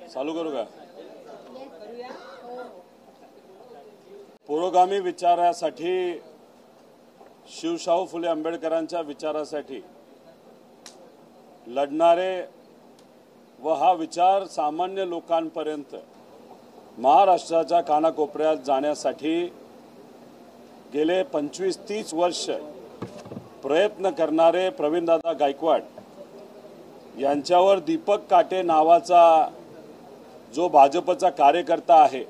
चालू करू का? पुरोगामी विचारासाठी, शिवशाहू फुले आंबेडकरांच्या विचारासाठी लढणारे व हा विचार सामान्य लोकांपर्यंत महाराष्ट्राच्या कानाकोपऱ्यात जाण्यासाठी गेले 25-30 वर्ष प्रयत्न करणारे प्रवीणदादा गायकवाड यांच्यावर दीपक काटे नावाचा जो भाजपचा कार्यकर्ता आहे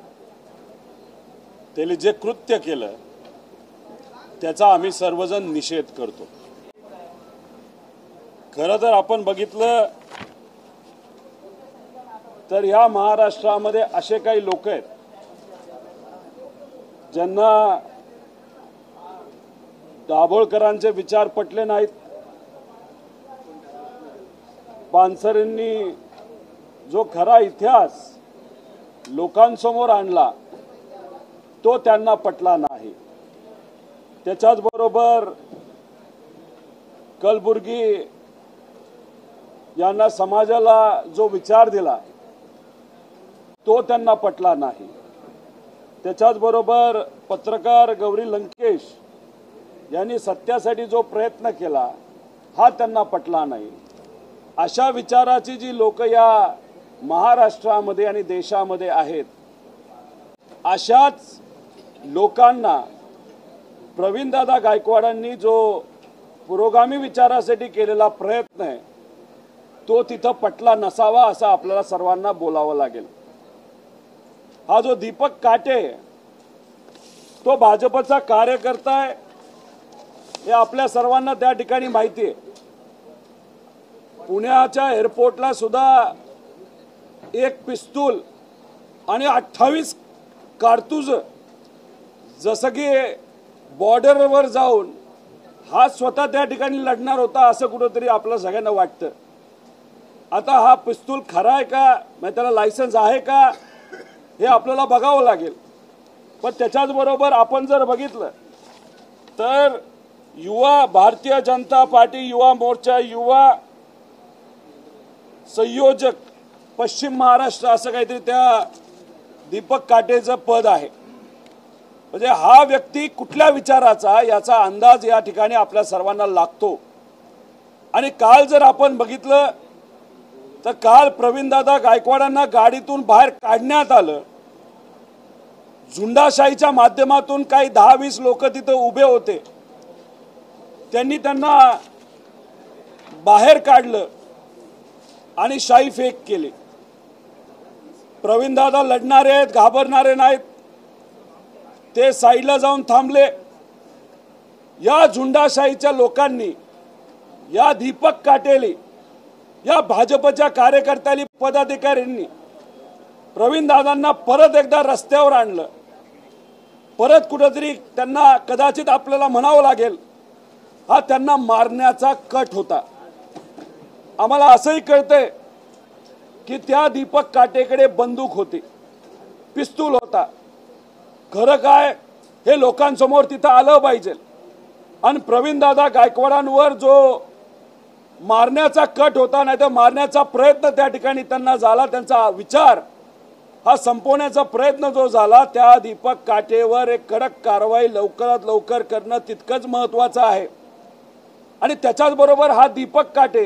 त्याने जे कृत्य केलं त्याचा आम्ही सर्वजण निषेध करतो। खरं तर आपण बघितलं तर या महाराष्ट्रामध्ये असे काही लोक आहेत ज्यांना दाभोळकरांचे विचार पटले नाहीत, पानसरेंनी जो खरा इतिहास लोकांसमोर आणला तो त्यांना पटला नाही। त्याच्याच बरोबर कलबुर्गी यांना समाजाला जो विचार दिला तो त्यांना पटला नाही। त्याच्याच बरोबर पत्रकार गौरी लंकेश यांनी सत्यासाठी जो प्रयत्न केला हा त्यांना पटला नाही। अशा विचाराची जी लोक या महाराष्ट्रामध्ये आणि देशामध्ये आहेत अशाच लोकांना प्रवीणदादा गायकवाडांनी जो पुरोगामी विचारासाठी केलेला प्रयत्न आहे तो तिथं पटला नसावा असं आपल्याला सर्वांना बोलावं लागेल। हा जो दीपक काटे तो भाजपचा कार्यकर्ता आहे हे आपल्या सर्वांना त्या ठिकाणी माहिती आहे। पुण्याच्या एअरपोर्टला सुद्धा एक पिस्तूल आणि 28 कारतूज जसं की बॉर्डरवर जाऊन हा स्वतः त्या ठिकाणी लढणार होता असं कुठंतरी आपलं सगळ्यांना वाटतं। आता हा पिस्तूल खरा आहे का, म्हणजे त्याला लायसन्स आहे का हे आपल्याला बघावं लागेल। पण त्याच्याच बरोबर आपण जर बघितलं तर युवा भारतीय जनता पार्टी युवा मोर्चा युवा संयोजक पश्चिम महाराष्ट्र असं काहीतरी त्या दीपक काटेचं पद आहे। म्हणजे हा व्यक्ती कुठल्या विचाराचा याचा अंदाज या ठिकाणी आपल्या सर्वांना लागतो। आणि काल जर आपण बघितलं तर काल प्रवीणदादा गायकवाडांना गाडीतून बाहेर काढण्यात आलं। झुंडाशाहीच्या माध्यमातून काही 10-20 लोक तिथे उभे होते, त्यांनी त्यांना बाहेर काढलं आणि शाई फेक केली। प्रवीणदादा लढणारे आहेत, घाबरणारे नाहीत, ते साईडला जाऊन थांबले। या झुंडाशाहीच्या लोकांनी या दीपक काटेली या भाजपच्या कार्यकर्त्यांनी पदाधिकाऱ्यांनी प्रवीणदादांना परत एकदा रस्त्यावर आणलं। परत कुठेतरी त्यांना कदाचित आपल्याला म्हणावं लागेल हा त्यांना मारण्याचा कट होता। आम्हाला असंही कळतंय की त्या दीपक काटेकडे बंदूक होती, पिस्तूल होता। खरं काय हे लोकांसमोर तिथं आलं पाहिजे। आणि प्रवीणदादा गायकवाडांवर जो मारण्याचा कट होता नाही तर मारण्याचा प्रयत्न त्या ठिकाणी त्यांना झाला, त्यांचा विचार हा संपवण्याचा प्रयत्न जो झाला त्या दीपक काटेवर एक कडक कारवाई लवकरात लवकर करणं तितकंच महत्त्वाचं आहे। आणि त्याच्याच बरोबर हा दीपक काटे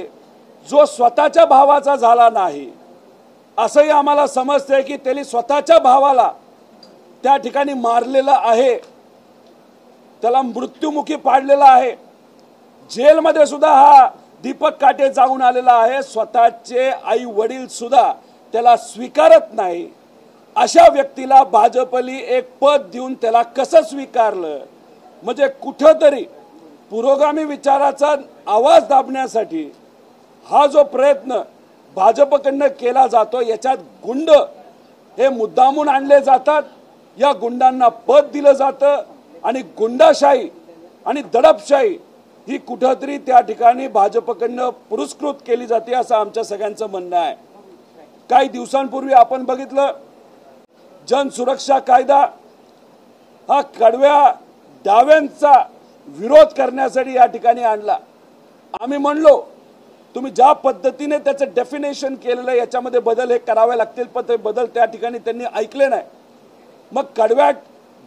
जो स्वतःच्या भावाचा झाला नाही असंही आम्हाला समजतंय की त्यांनी स्वतःच्या भावाला त्या ठिकाणी मारलेलं आहे, त्याला मृत्युमुखी पाडलेला आहे। जेलमध्ये सुद्धा हा दीपक काटे जाऊन आलेला आहे। स्वतःचे आई वडील सुद्धा त्याला स्वीकारत नाही। अशा व्यक्तीला भाजपली एक पद देऊन त्याला कसं स्वीकारलं, म्हणजे कुठंतरी पुरोगामी विचाराचा आवाज दाबण्यासाठी हा जो प्रयत्न भाजपकडनं केला जातो याच्यात गुंड हे मुद्दामून आणले जातात, या गुंडांना पद दिलं जातं आणि गुंडाशाही आणि दडपशाही ही कुठंतरी त्या ठिकाणी भाजपकडनं पुरस्कृत केली जाते असं आमच्या सगळ्यांचं म्हणणं आहे। काही दिवसांपूर्वी आपण बघितलं जनसुरक्षा कायदा हा कडव्या डाव्यांचा विरोध करण्यासाठी या ठिकाणी आणला। आम्ही म्हणलो तुम्ही ज्या पद्धतीने त्याचं डेफिनेशन केलेलं आहे याच्यामध्ये बदल हे करावे लागतील, पण ते बदल त्या ठिकाणी त्यांनी ऐकले नाही. मग कडव्या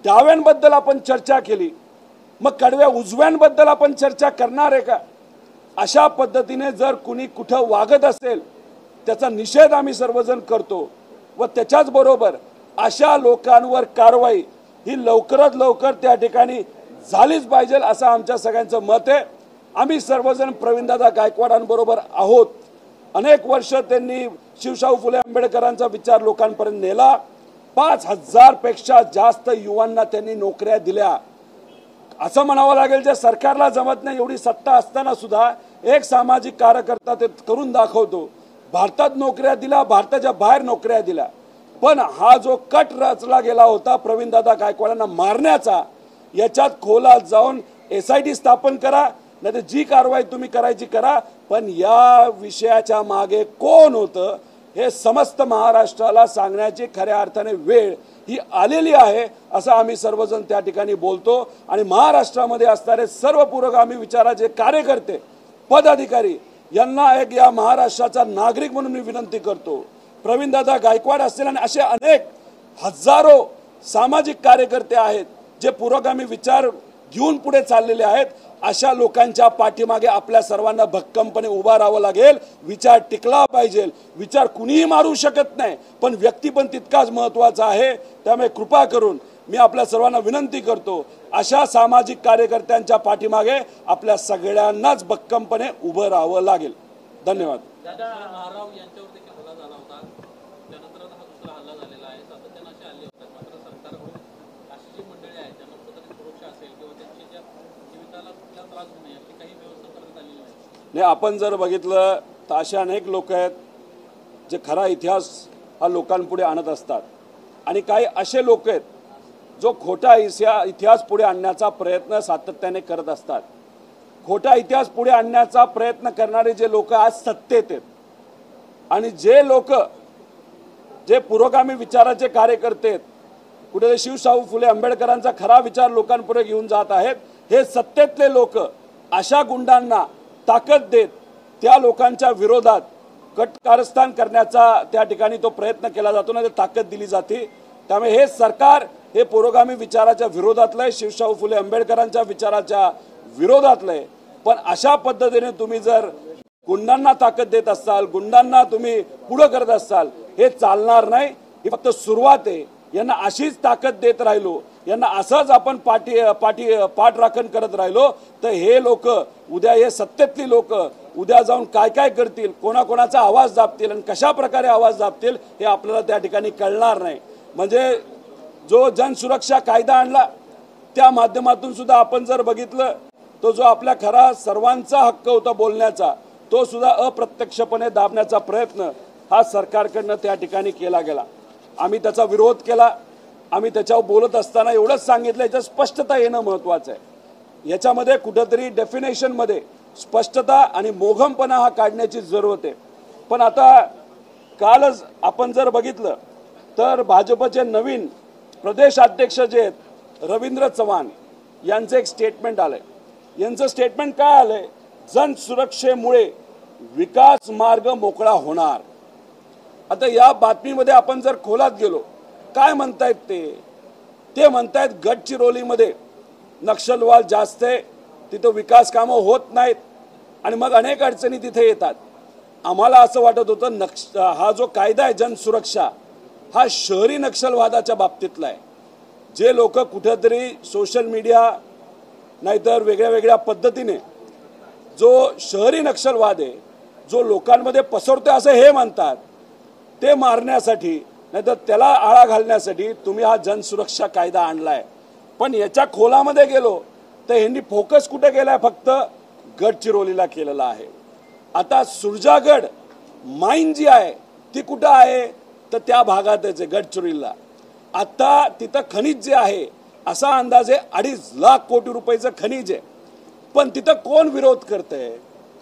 डाव्यांबद्दल आपण चर्चा केली, मग कडव्या उजव्यांबद्दल आपण चर्चा करणार आहे का? अशा पद्धतीने जर कुणी कुठं वागत असेल त्याचा निषेध आम्ही सर्वजण करतो व त्याच्याच बरोबर अशा लोकांवर कारवाई ही लवकरात लवकर त्या ठिकाणी झालीच पाहिजे असं आमच्या सगळ्यांचं मत आहे. आम्ही सर्वजण प्रवीणदादा गायकवाडांबरोबर आहोत. अनेक वर्ष त्यांनी शिवशाहू फुले आंबेडकरांचा विचार लोकांपर्यंत नेला. 5,000 पेक्षा जास्त युवांना त्यांनी नोकऱ्या दिल्या. असं म्हणावं लागेल जे सरकारला जमत नाही एवढी सत्ता असताना सुद्धा एक सामाजिक कार्यकर्ता ते करून दाखवतो. भारतात नोकऱ्या दिल्या, भारताच्या बाहेर नोकऱ्या दिल्या. पण हा जो कट रचला गेला होता प्रवीणदादा गायकवाडांना मारण्याचा, याच्यात खोलात जाऊन SIT स्थापन करा, नाही तर जी कारवाई तुम्ही करायची करा, पण या विषयाच्या मागे कोण होतं हे समस्त महाराष्ट्राला सांगण्याची खऱ्या अर्थाने वेळ ही आलेली आहे असं आम्ही सर्वजण त्या ठिकाणी बोलतो. आणि महाराष्ट्रामध्ये असणारे सर्व पुरोगामी विचाराचे कार्यकर्ते, पदाधिकारी यांना एक या महाराष्ट्राचा नागरिक म्हणून मी विनंती करतो. प्रवीणदादा गायकवाड असतील आणि असे अनेक हजारो सामाजिक कार्यकर्ते आहेत जे पुरोगामी विचार घेऊन पुढे चाललेले आहेत. अशा लोकांच्या पाठीमागे आपल्या सर्वांना भक्कमपणे उभा राहावं लागेल. विचार टिकला पाहिजे. विचार कुणीही मारू शकत नाही, पण व्यक्ती पण तितकाच महत्त्वाचा आहे. त्यामुळे कृपा करून मी आपल्या सर्वांना विनंती करतो, अशा सामाजिक कार्यकर्त्यांच्या पाठीमागे आपल्या सगळ्यांनाच भक्कमपणे उभं राहावं लागेल. धन्यवाद. नाही, आपण जर बघितलं तर असे अनेक लोक आहेत जे खरा इतिहास हा लोकांपुढे आणत असतात आणि काही असे लोक आहेत जो खोटा इतिहास पुढे आणण्याचा प्रयत्न सातत्याने करत असतात. खोटा इतिहास पुढे आणण्याचा प्रयत्न करणारे जे लोक आज सत्तेत आहेत आणि जे लोक जे पुरोगामी विचाराचे कार्यकर्ते आहेत, कुठे शिवशाहू फुले आंबेडकरांचा खरा विचार लोकांपुढे घेऊन जात आहेत, हे सत्तेतले लोक अशा गुंडांना ताकद देत त्या लोकांच्या विरोधात कटकारस्थान करण्याचा त्या ठिकाणी तो प्रयत्न केला जातो, ना ताकद दिली जाते. त्यामुळे हे सरकार हे पुरोगामी विचाराच्या विरोधातलं आहे, शिवशाहू फुले आंबेडकरांच्या विचाराच्या विरोधातलं आहे. पण अशा पद्धतीने तुम्ही जर गुंडांना ताकद देत असाल, गुंडांना तुम्ही पुढे करत असाल, हे चालणार नाही. ही फक्त सुरुवात आहे. यांना अशीच ताकद देत राहिलो, यांना असंच आपण पाठराखण करत राहिलो तर हे लोक उद्या, हे सत्तेतली लोक उद्या जाऊन काय काय करतील, कोणाकोणाचा आवाज दाबतील आणि कशा प्रकारे आवाज दाबतील हे आपल्याला त्या ठिकाणी कळणार नाही. म्हणजे जो जनसुरक्षा कायदा आणला त्या माध्यमातून सुद्धा आपण जर बघितलं तो जो आपल्या खरा सर्वांचा हक्क होता बोलण्याचा, तो सुद्धा अप्रत्यक्षपणे दाबण्याचा प्रयत्न हा सरकारकडनं त्या ठिकाणी केला गेला. आम्ही त्याचा विरोध केला. आम्ही त्याच्यावर बोलत असताना एवढंच सांगितलं, याच्यात स्पष्टता येणं महत्त्वाचं आहे. याच्यामध्ये कुठंतरी डेफिनेशनमध्ये स्पष्टता आणि मोघमपणा हा काढण्याची जरूरत आहे. पण आता कालच आपण जर बघितलं तर भाजपचे नवीन प्रदेश अध्यक्ष जे आहेत रवींद्र चव्हाण यांचं एक स्टेटमेंट आलंय. यांचं स्टेटमेंट काय आलंय? जनसुरक्षेमुळे विकास मार्ग मोकळा होणार. आता या बातमीमध्ये आपण जर खोलात गेलो, काय म्हणतायत ते म्हणतायत गडचिरोलीमध्ये नक्षलवाद जास्त आहे, तिथं विकास कामं होत नाहीत आणि मग अनेक अडचणी तिथे येतात. आम्हाला असं वाटत होतं हा जो कायदा आहे जनसुरक्षा हा शहरी नक्षलवादाच्या बाबतीतला आहे. जे लोक कुठेतरी सोशल मीडिया नाहीतर वेगळ्या वेगळ्या पद्धतीने जो शहरी नक्षलवाद आहे जो लोकांमध्ये पसरतोय असं हे म्हणतात, ते मारण्यासाठी नाहीतर त्याला आळा घालण्यासाठी तुम्ही हा जनसुरक्षा कायदा आणलाय. पण याच्या खोलामध्ये गेलो तर ह्यांनी फोकस कुठे केलाय? फक्त गडचिरोलीला केलेला आहे. आता सुरजागड माईन जी आहे ती कुठं आहे? तर त्या भागातच आहे गडचिरोलीला. आता तिथं खनिज जे आहे असा अंदाजे 2.5 लाख कोटी रुपयाचं खनिज आहे. पण तिथं कोण विरोध करतंय?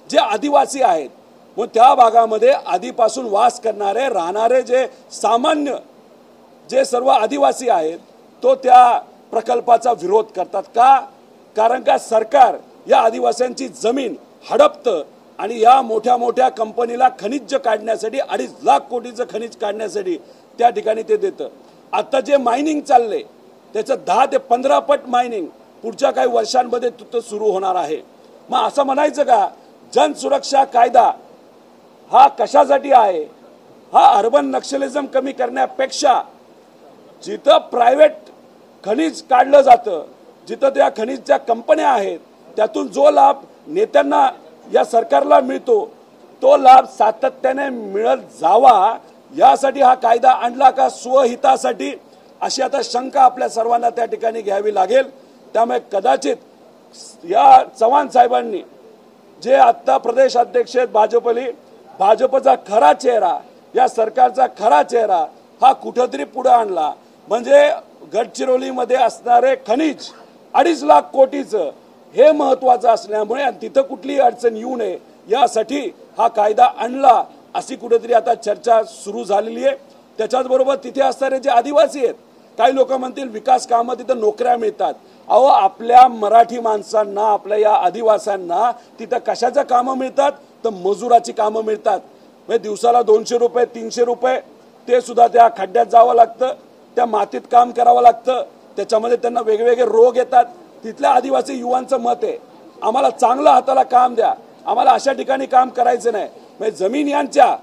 जे आदिवासी आहेत. मग त्या भागामध्ये आधीपासून वास करणारे राहणारे जे सामान्य जे सर्व आदिवासी आहेत तो त्या प्रकल्पाचा विरोध करतात. का? कारण का सरकार या आदिवासींची जमीन हडपतं आणि या मोठ्या मोठ्या कंपनीला खनिज काढण्यासाठी 2.5 लाख कोटीचं खनिज काढण्यासाठी त्या ठिकाणी ते देतं। आता जे मायनिंग चाललंय त्याचं 10 ते 15 पट मायनिंग पुढच्या काही वर्षांमध्ये तिथं सुरू होणार आहे। मग असं म्हणायचं का जनसुरक्षा कायदा हा कशासाठी आहे? हा अर्बन नक्षलिझम कमी करण्यापेक्षा जिथं प्रायव्हेट खनिज काढलं जातं, जिथं त्या खनिजच्या कंपन्या आहेत, त्यातून जो लाभ नेत्यांना या सरकारला मिळतो तो लाभ सातत्याने मिळत जावा यासाठी हा कायदा आणला का स्वहितासाठी, अशी आता शंका आपल्या सर्वांना त्या ठिकाणी घ्यावी लागेल। त्यामुळे कदाचित या चव्हाण साहेबांनी जे आता प्रदेश अध्यक्ष आहेत भाजपचा खरा चेहरा, या सरकारचा खरा चेहरा हा कुठेतरी पुढे आणला। म्हणजे गडचिरोलीमध्ये असणारे खनिज 2.5 लाख कोटीचं हे महत्वाचं असल्यामुळे तिथं कुठलीही अडचण येऊ नये यासाठी हा कायदा आणला, अशी कुठेतरी आता चर्चा सुरू झालेली आहे। त्याच्याचबरोबर तिथे असणारे जे आदिवासी आहेत, काही लोक म्हणतील विकास कामं तिथं नोकऱ्या मिळतात। अहो आपल्या मराठी माणसांना, आपल्या या आदिवासींना तिथं कशाचं कामं मिळतात? तर मजुराची कामं मिळतात। म्हणजे दिवसाला 200 रुपये 300 रुपये ते सुद्धा त्या खड्ड्यात जावं लागतं, त्या मातीत काम करावं लागतं, त्याच्यामध्ये त्यांना वेगवेगळे रोग येतात। तिथल्या आदिवासी युवांचं मत आहे आम्हाला चांगलं हाताला काम द्या, आम्हाला अशा ठिकाणी काम करायचं नाही। म्हणजे जमीन यांच्या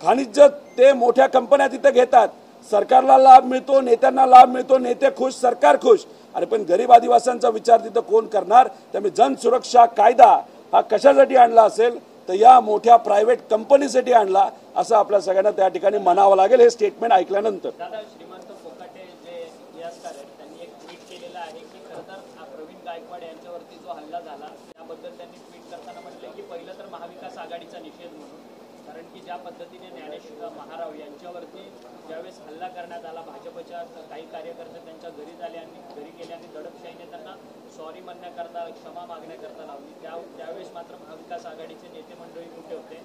खनिज ते मोठ्या कंपन्या तिथे घेतात, सरकारला लाभ मिळतो, नेत्यांना लाभ मिळतो, नेते खुश सरकार खुश। अरे पण गरीब आदिवासींचा विचार तिथं कोण करणार? त्यामुळे जनसुरक्षा कायदा हा कशासाठी आणला असेल तर या मोठ्या प्रायव्हेट कंपनीसाठी आणला असं आपल्या सगळ्यांना त्या ठिकाणी म्हणावं लागेल हे स्टेटमेंट ऐकल्यानंतर। श्रीमंत कोकाटे जे इतिहासकार आहेत त्यांनी एक ट्विट केलेलं आहे की खरं तर प्रवीण गायकवाड यांच्यावरती जो हल्ला झाला त्याबद्दल त्यांनी ट्विट करताना म्हटलं की पहिलं तर महाविकास आघाडीचा निषेध म्हणून, कारण की ज्या पद्धतीने ज्ञानेश्वर महाराव यांच्यावरती ज्यावेळेस हल्ला करण्यात आला, भाजपच्या काही कार्यकर्ते त्यांच्या घरी झाले आणि घरी गेले आणि दडपशाहीने त्यांना सॉरी म्हणण्याकरता, क्षमा मागण्याकरता लावली, त्यावेळेस मात्र महाविकास आघाडीचे नेते मंडळी कुठे होते?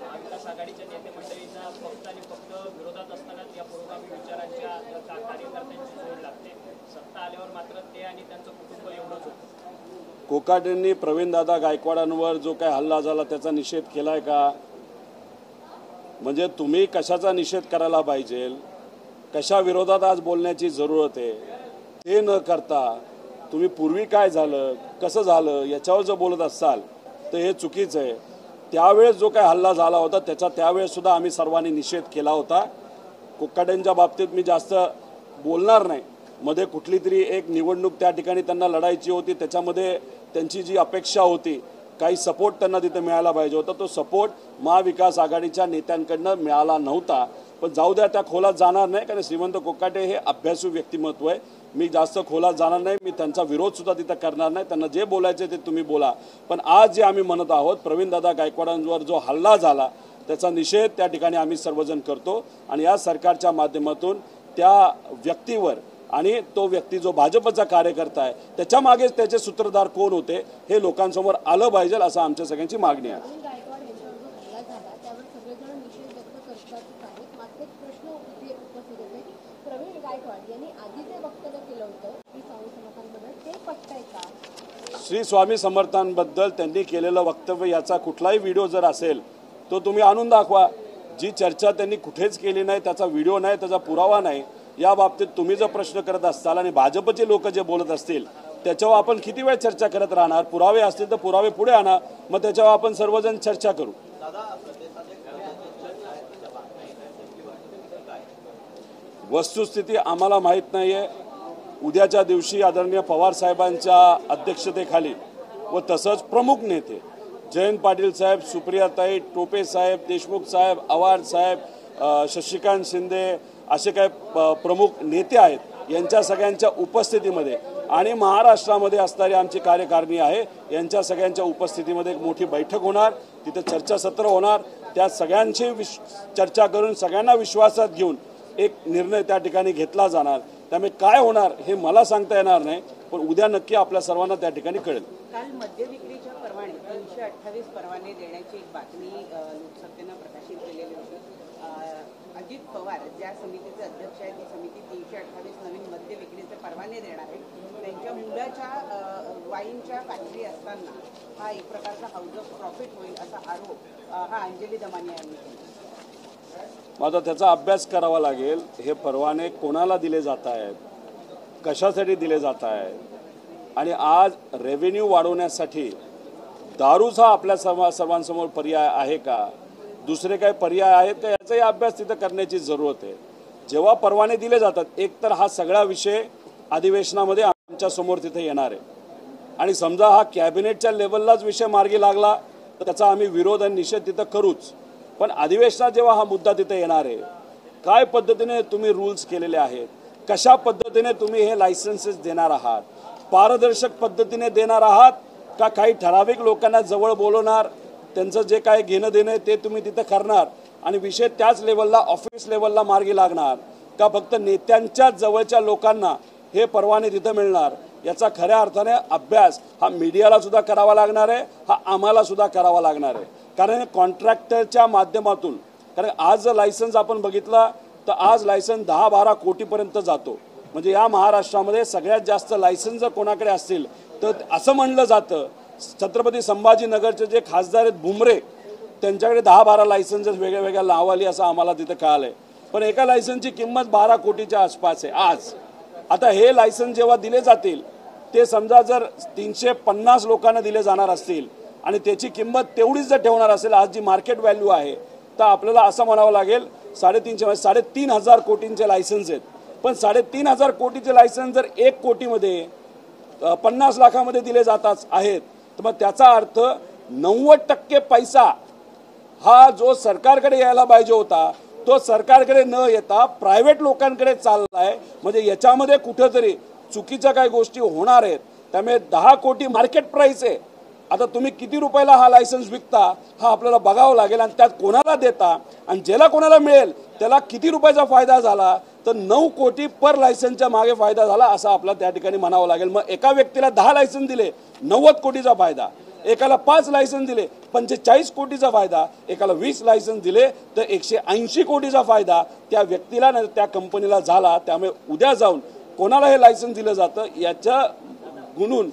महाविकास आघाडीच्या नेते मंडळींना फक्त आणि फक्त विरोधात असतानाच या पुरोगामी विचारांच्या कार्यकर्त्यांची जोड लागते, सत्ता आल्यावर मात्र ते आणि त्यांचं कुटुंब एवढंच होतं। कोकाटेंनी प्रवीणदादा गायकवाडांवर जो काय हल्ला झाला त्याचा निषेध केलाय का? म्हणजे तुम्ही कशाचा निषेध करायला पाहिजे, कशा विरोधात आज बोलण्याची जरूरत आहे ते न करता तुम्ही पूर्वी काय झालं कसं झालं याच्यावर जर बोलत असाल तर हे चुकीचं आहे। त्यावेळेस जो काय हल्ला झाला होता त्याचा त्यावेळेस सुद्धा आम्ही सर्वांनी निषेध केला होता। कोकाटेंच्या बाबतीत मी जास्त बोलणार नाही, मध्ये कुठली तरी एक निवडणूक त्या ठिकाणी त्यांना लढायची होती, त्याच्यामध्ये त्यांची जी अपेक्षा होती काही सपोर्ट त्यांना तिथे मिळायला पाहिजे होता, तो सपोर्ट महाविकास आघाडीच्या नेत्यांकडनं मिळाला नव्हता। पण जाऊ द्या, त्या खोलात जाणार नाही कारण श्रीमंत कोकाटे हे अभ्यासू व्यक्तिमत्व आहे, मी जास्त खोलात जाणार नाही, मी त्यांचा विरोध सुद्धा तिथं करणार नाही, त्यांना जे बोलायचे ते तुम्ही बोला। पण आज जे आम्ही म्हणत आहोत प्रवीणदादा गायकवाडांवर जो हल्ला झाला त्याचा निषेध त्या ठिकाणी आम्ही सर्वजण करतो आणि या सरकारच्या माध्यमातून त्या व्यक्तीवर आणि तो व्यक्ती जो भाजपचा कार्यकर्ता आहे त्याच्या मागेच त्याचे सूत्रधार कोण होते हे लोकांसमोर आलं पाहिजे असं आमच्या सगळ्यांची मागणी आहे। श्री स्वामी समर्थांबद्दल त्यांनी केलेलं वक्तव्य याचा कुठलाही व्हिडिओ जर असेल तो तुम्ही आणून दाखवा। जी चर्चा त्यांनी कुठेच केली नाही, त्याचा व्हिडिओ नाही, त्याचा पुरावा नाही, या बाबतीत तुम्ही जर प्रश्न करत असाल आणि भाजपचे लोक जे बोलत असतील त्याच्यावर आपण किती वेळ चर्चा करत राहणार? पुरावे असतील तर पुरावे पुढे आणा, मग त्याच्यावर आपण सर्वजण चर्चा करू। वस्तुस्थिती आम्हाला माहीत नाहीये। उद्याच्या दिवशी आदरणीय पवार साहेबांच्या अध्यक्षतेखाली व तसंच प्रमुख नेते जयंत पाटील साहेब, सुप्रियाताई, टोपे साहेब, देशमुख साहेब, आव्हाड साहेब, शशिकांत शिंदे असे काही प्रमुख नेते आहेत यांच्या सगळ्यांच्या उपस्थितीमध्ये आणि महाराष्ट्रामध्ये असणारी आमची कार्यकारिणी आहे यांच्या सगळ्यांच्या उपस्थितीमध्ये एक मोठी बैठक होणार, तिथे चर्चासत्र होणार, त्या सगळ्यांची चर्चा करून सगळ्यांना विश्वासात घेऊन एक निर्णय त्या ठिकाणी घेतला जाणार। त्यामुळे काय होणार हे मला सांगता येणार नाही, पण उद्या नक्की आपल्या सर्वांना त्या ठिकाणी कळेल। काल मद्य विक्रीच्या परवाने 328 परवाने देण्याची एक बातमी लोकसत्तेनं प्रकाशित केलेली होती। अजित पवार पवार ज्या समितीचे अध्यक्ष आहेत ती समिती 328 नवीन मद्य विक्रीचे परवाने देणार आहे. त्यांच्या मुलाच्या वाईनच्या फॅक्टरी असताना हा एक प्रकारचा हाऊस ऑफ प्रॉफिट होईल असा आरोप हा अंजली दमानी यांनी केला. आता त्याचा अभ्यास करावा लागेल. हे परवाने कोणाला दिले जात आहेत, कशासाठी दिले जात आहेत, आणि आज रेव्हेन्यू वाढवण्यासाठी दारूच हा आपल्या सर्वांसमोर पर्याय आहे का, दुसरे काही पर्याय आहेत का, याचाही अभ्यास तिथं करण्याची जरूरत आहे. जेव्हा परवाने दिले जातात, एक तर हा सगळा विषय अधिवेशनामध्ये आमच्या समोर तिथे येणार आहे, आणि समजा हा कॅबिनेटच्या लेवललाच विषय मार्गी लागला तर त्याचा आम्ही विरोध आणि निषेध तिथं करूच. पण अधिवेशनात जेव्हा हा मुद्दा तिथे येणार आहे, काय पद्धतीने तुम्ही रूल्स केलेले आहेत, कशा पद्धतीने तुम्ही हे लायसन्सेस देणार आहात, पारदर्शक पद्धतीने देणार आहात का काही ठराविक लोकांना जवळ बोलवणार, त्यांचं जे काय घेणं देणं ते तुम्ही तिथं करणार आणि विषय त्याच लेवलला ऑफिस लेवलला मार्गी लागणार का फक्त नेत्यांच्या जवळच्या लोकांना हे परवाने तिथं मिळणार, याचा खऱ्या अर्थाने अभ्यास हा मीडियाला सुद्धा करावा लागणार आहे, हा आम्हाला सुद्धा करावा लागणार आहे. कारण कॉन्ट्रॅक्टरच्या माध्यमातून, कारण आज जर लायसन्स आपण बघितला तर आज लायसन्स 10-12 कोटीपर्यंत जातो. म्हणजे या महाराष्ट्रामध्ये सगळ्यात जास्त लायसन्स जर कोणाकडे असतील तर असं म्हणलं जातं छत्रपती संभाजीनगरचे जे खासदार आहेत भुमरे, त्यांच्याकडे 10-12 लायसन्सेस वेगळ्या वेगळ्या लावाली असं आम्हाला तिथं कळालंय. पण एका लायसन्सची किंमत 12 कोटीच्या आसपास आहे आज. आता हे लायसन्स जेव्हा दिले जातील ते समजा जर 350 लोकांना दिले जाणार असतील आणि त्याची किंमत तेवढीच जर ठेवणार असेल आज जी मार्केट व्हॅल्यू आहे, तर आपल्याला असं म्हणावं लागेल 3,500 कोटींचे लायसन्स आहेत. पण 3,500 कोटीचे लायसन्स जर 1 कोटीमध्ये 50 लाखामध्ये दिले जातात आहेत, तर मग त्याचा अर्थ 90% पैसा हा जो सरकारकडे यायला पाहिजे होता तो सरकारकडे न येता प्रायव्हेट लोकांकडे चाललाय. म्हणजे याच्यामध्ये कुठेतरी चुकीच्या काही गोष्टी होणार आहेत. त्यामुळे 10 कोटी मार्केट प्राइस आहे. आता तुम्ही किती रुपयाला हा लायसन्स विकता हा आपल्याला बघावं लागेल, आणि त्यात कोणाला देता आणि ज्याला कोणाला मिळेल त्याला किती रुपयाचा फायदा झाला, तर 9 कोटी पर लायसन्सच्या मागे फायदा झाला असं आपल्याला त्या ठिकाणी म्हणावं लागेल. मग एका व्यक्तीला 10 लायसन्स दिले 90 कोटीचा फायदा, एकाला 5 लायसन्स दिले 45 कोटीचा फायदा, एकाला 20 लायसन्स दिले तर 180 कोटीचा फायदा त्या व्यक्तीला ना त्या कंपनीला झाला. त्यामुळे उद्या जाऊन कोणाला हे लायसन्स दिलं जातं याच्या गुणून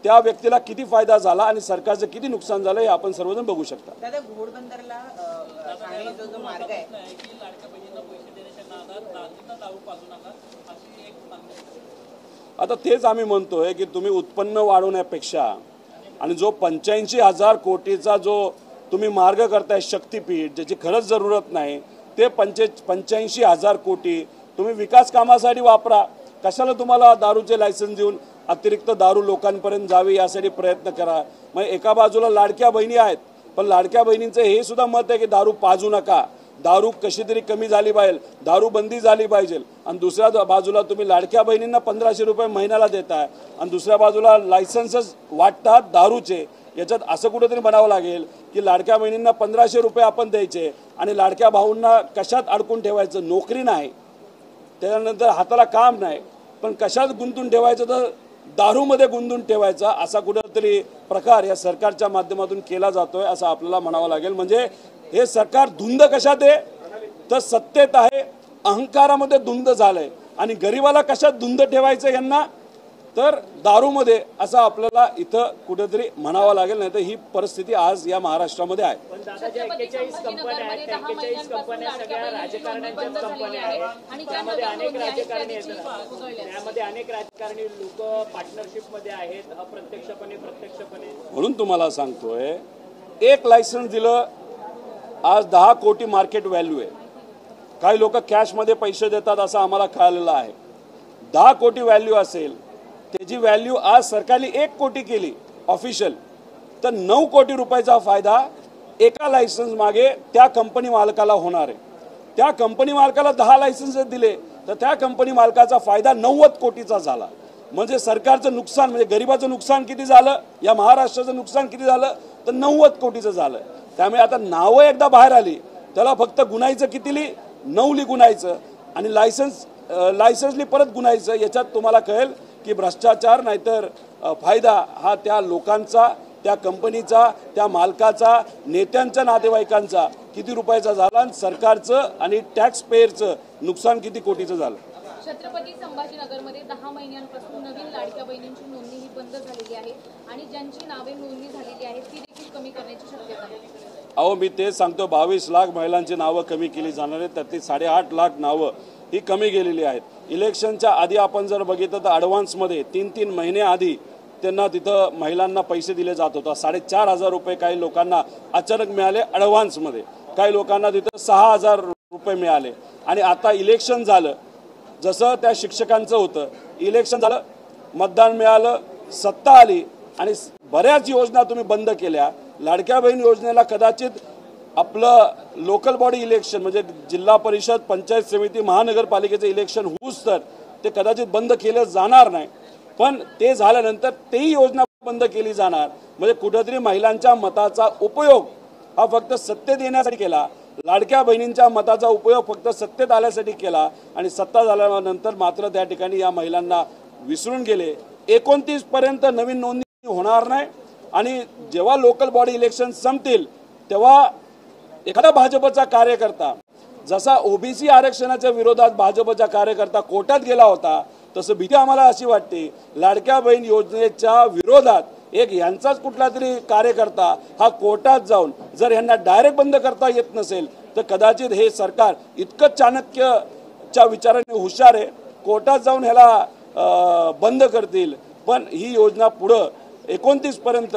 त्या व्यक्तीला किती फायदा झाला आणि सरकारचं किती नुकसान झालं हे आपण सर्वजण बघू शकता. दादा, घोडबंदरला ठाण्याचा जो मार्ग आहे, आता तेच आम्ही म्हणतोय की तुम्ही उत्पन्न वाढवण्यापेक्षा आणि जो 85,000 कोटीचा जो तुम्ही मार्ग करताय शक्तीपीठ, ज्याची खरंच जरूरत नाही, ते 85,000 कोटी तुम्ही विकास कामासाठी वापरा. कशाला तुम्हाला दारूचे लायसन्स देऊन अतिरिक्त दारू लोकांपर्यंत जावी यासाठी प्रयत्न करा. मग एका बाजूला लाडक्या बहिणी आहेत, पण लाडक्या बहिणींचं हे सुद्धा मत आहे की दारू पाजू नका, दारू कशी तरी कमी झाली पाहिजे, दारू बंदी झाली पाहिजे. आणि दुसऱ्या बाजूला तुम्ही लाडक्या बहिणींना 1,500 रुपये महिन्याला देताय आणि दुसऱ्या बाजूला लायसन्सेस वाटतात दारूचे. याच्यात असं कुठेतरी म्हणावं लागेल की लाडक्या बहिणींना 1,500 रुपये आपण द्यायचे आणि लाडक्या भाऊंना कशात अडकून ठेवायचं, नोकरी नाही, त्याच्यानंतर हाताला काम नाही, पण कशात गुंतून ठेवायचं तर दारूमध्ये गुंतून ठेवायचा, असा कुठेतरी प्रकार या सरकारच्या माध्यमातून केला जातोय असं आपल्याला म्हणावं लागेल. म्हणजे हे सरकार धुंद कशात आहे तर सत्तेत आहे, अहंकारामध्ये धुंद झालंय, आणि गरिबाला कशात धुंद ठेवायचं यांना तर दारूमध्ये, असं आपल्याला इथं कुठेतरी म्हणावं लागेल. नाही तर ही परिस्थिती आज या महाराष्ट्रामध्ये आहे. पण दादा, ज्या 41 कंपन्या आहेत, 41 कंपन्या सगळ्या राजकारण्यांच्याच कंपन्या आहेत. त्यामध्ये अनेक राजकारणी येतात, त्यामध्ये अनेक राजकारणी लोक पार्टनरशिपमध्ये आहेत, अप्रत्यक्षपणे प्रत्यक्षपणे. म्हणून तुम्हाला सांगतोय, एक लायसन्स दिलं आज 10 कोटी मार्केट व्हॅल्यू आहे. काही लोक कॅशमध्ये पैसे देतात असं आम्हाला कळलेलं आहे. 10 कोटी व्हॅल्यू असेल, त्याची व्हॅल्यू आज सरकारने 1 कोटी केली ऑफिशियल, तर 9 कोटी रुपयाचा फायदा एका लायसन्स मागे त्या कंपनी मालकाला होणार आहे. त्या कंपनी मालकाला 10 लायसन्स दिले तर त्या कंपनी मालकाचा फायदा 90 कोटीचा झाला. म्हणजे सरकारचं नुकसान, म्हणजे गरिबाचं नुकसान किती झालं, या महाराष्ट्राचं नुकसान किती झालं तर 90 कोटीचं झालं. त्यामुळे आता नावं एकदा बाहेर आली त्याला फक्त गुणायचं, कितीली 9ली गुणायचं आणि लायसन्सली परत गुणायचं. याच्यात तुम्हाला कळेल की भ्रष्टाचार नाहीतर फायदा हा त्या लोकांचा त्या कंपनीचा, त्या मालकाचा, नेत्यांच्या नातेवाईकांचा किती रुपयाचा झाला आणि सरकारचं आणि टॅक्स पेयरचं नुकसान किती कोटीचं झालं. छत्रपती संभाजीनगरमध्ये 10 महिन्यांपासून नवीन लाडक्या बहिणींची नोंदणी ही बंद झालेली आहे आणि ज्यांची नावे नोंदणी झालेली आहे ती देखील कमी करण्याची शक्यता आहे. अहो मी तेच सांगतो, 22 लाख महिलांची नावं कमी केली जाणार आहेत, त्यातली 8.5 लाख नावं ही कमी गेलेली आहेत. इलेक्शनच्या आधी आपण जर बघितलं तर ॲडव्हान्समध्ये 3-3 महिने आधी त्यांना तिथं महिलांना पैसे दिले जात होता. 4,500 रुपये काही लोकांना अचानक मिळाले ॲडव्हान्समध्ये, काही लोकांना तिथं 6,000 रुपये मिळाले. आणि आता इलेक्शन झालं, जसं त्या शिक्षकांचं होतं, इलेक्शन झालं, मतदान मिळालं, सत्ता आली आणि बऱ्याच योजना तुम्ही बंद केल्या. लाडक्या बहीण योजनेला कदाचित आपलं लोकल बॉडी इलेक्शन म्हणजे जिल्हा परिषद, पंचायत समिती, महानगरपालिकेचं इलेक्शन होऊस तर ते कदाचित बंद केलं जाणार नाही, पण ते झाल्यानंतर तेही योजना बंद केली जाणार. म्हणजे कुठेतरी महिलांच्या मताचा उपयोग हा फक्त सत्तेत येण्यासाठी केला, लाडक्या बहिणींच्या मताचा उपयोग फक्त सत्तेत आल्यासाठी केला आणि सत्ता झाल्यानंतर मात्र त्या ठिकाणी या महिलांना विसरून गेले. 29 पर्यंत नवीन नोंदणी होणार नाही आणि जेव्हा लोकल बॉडी इलेक्शन संपतील तेव्हा एखादा भाजपचा कार्यकर्ता जसा ओबीसी आरक्षणाच्या विरोधात भाजपचा कार्यकर्ता कोर्टात गेला होता, तसं भीती आम्हाला अशी वाटते लाडक्या बहीण योजनेच्या विरोधात एक यांचाच कुठला तरी कार्यकर्ता हा कोर्टात जाऊन जर यांना डायरेक्ट बंद करता येत नसेल तर कदाचित हे सरकार इतकं चाणक्यच्या विचाराने हुशार आहे, कोर्टात जाऊन ह्याला बंद करतील, पण ही योजना पुढं 29 पर्यंत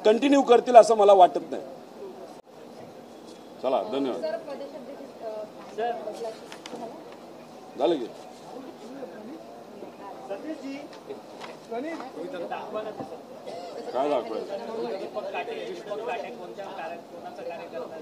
कंटिन्यू करतील असं मला वाटत नाही. चला, धन्यवाद. झालं की काय दाखवायचं? दीपक काटे कोणत्या कोणाचा कार्यकर्ता